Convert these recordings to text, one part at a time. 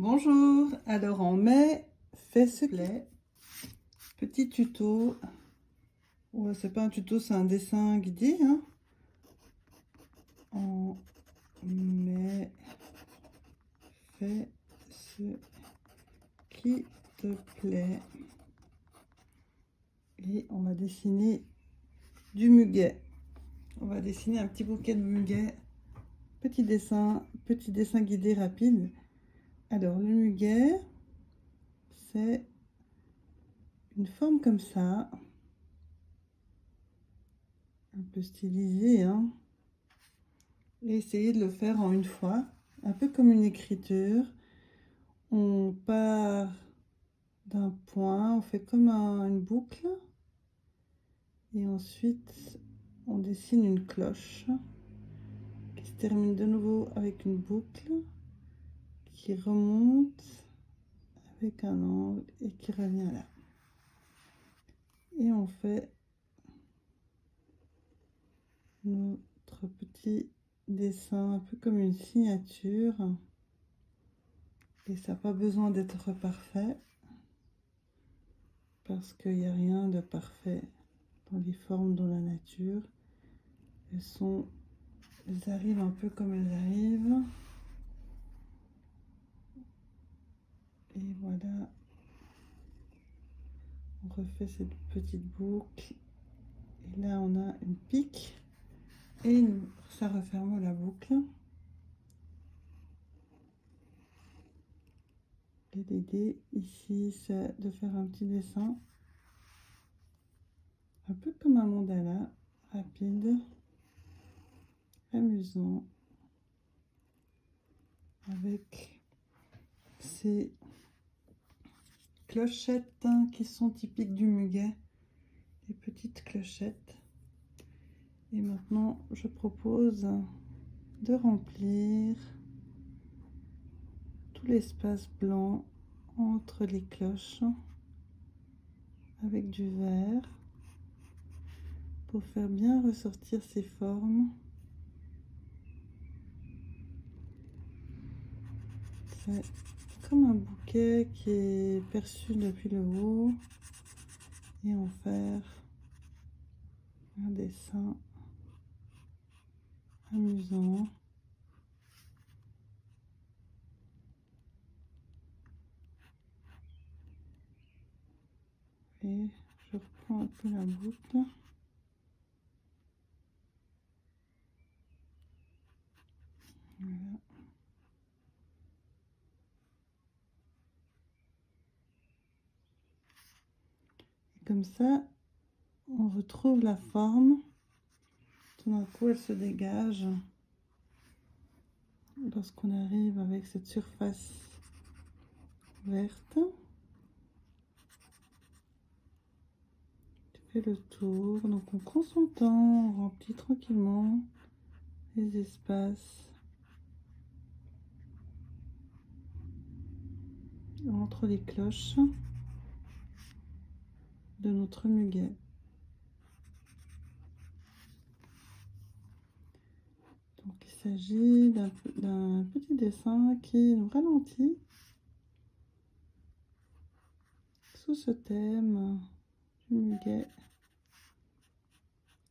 Bonjour, alors en mai, fais ce plaît. Petit tuto. Ouais, c'est pas un tuto, c'est un dessin guidé. Hein. En mai, fais ce qui te plaît. Et on va dessiner du muguet. On va dessiner un petit bouquet de muguet. Petit dessin guidé rapide. Alors le muguet, c'est une forme comme ça. Un peu stylisé, hein. Et essayer de le faire en une fois, un peu comme une écriture. On part d'un point, on fait comme une boucle, et ensuite on dessine une cloche qui se termine de nouveau avec une boucle qui remonte avec un angle et qui revient là. Et on fait notre petit dessin un peu comme une signature, et ça n'a pas besoin d'être parfait parce qu'il n'y a rien de parfait dans les formes dans la nature. Elles arrivent un peu comme elles arrivent. Et voilà, on refait cette petite boucle. Et là on a une pique et ça referme la boucle. Et l'idée ici, c'est de faire un petit dessin, un peu comme un mandala, rapide, amusant, avec ces clochettes qui sont typiques du muguet, des petites clochettes. Et maintenant, je propose de remplir tout l'espace blanc entre les cloches avec du vert pour faire bien ressortir ces formes. C'est comme un bouquet qui est perçu depuis le haut, et en faire un dessin amusant. Et je reprends un peu la boucle. Voilà. Et comme ça, on retrouve la forme. Tout d'un coup, elle se dégage lorsqu'on arrive avec cette surface verte. Tu fais le tour, donc on prend son temps, on remplit tranquillement les espaces entre les cloches de notre muguet. Donc il s'agit d'un petit dessin qui nous ralentit sous ce thème du muguet,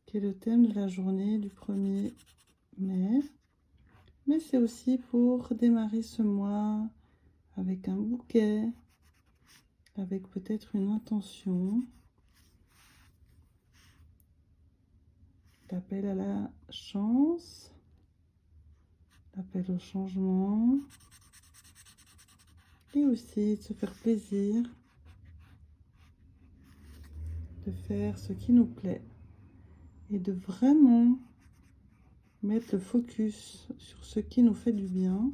qui est le thème de la journée du 1er mai. Mais c'est aussi pour démarrer ce mois avec un bouquet, avec peut-être une intention, l'appel à la chance, l'appel au changement, et aussi de se faire plaisir, de faire ce qui nous plaît et de vraiment mettre le focus sur ce qui nous fait du bien.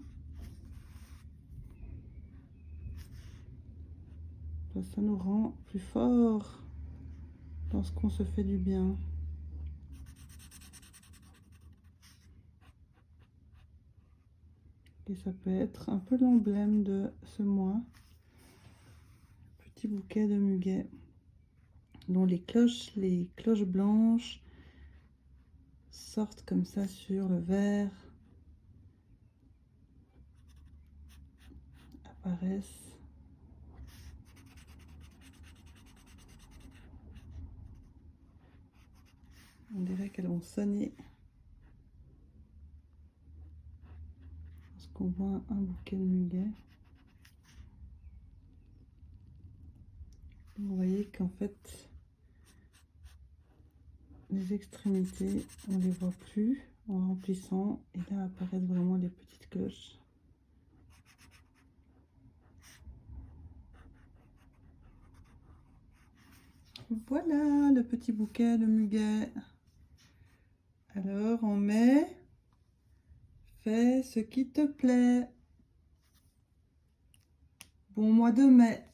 Ça nous rend plus forts lorsqu'on se fait du bien. Et ça peut être un peu l'emblème de ce mois. Petit bouquet de muguet dont les cloches blanches sortent comme ça sur le vert, apparaissent. On dirait qu'elles vont sonner. Parce qu'on voit un bouquet de muguet. Vous voyez qu'en fait, les extrémités, on les voit plus en remplissant. Et là apparaissent vraiment les petites cloches. Voilà le petit bouquet de muguet. Alors on met « Fais ce qui te plaît ». Bon mois de mai.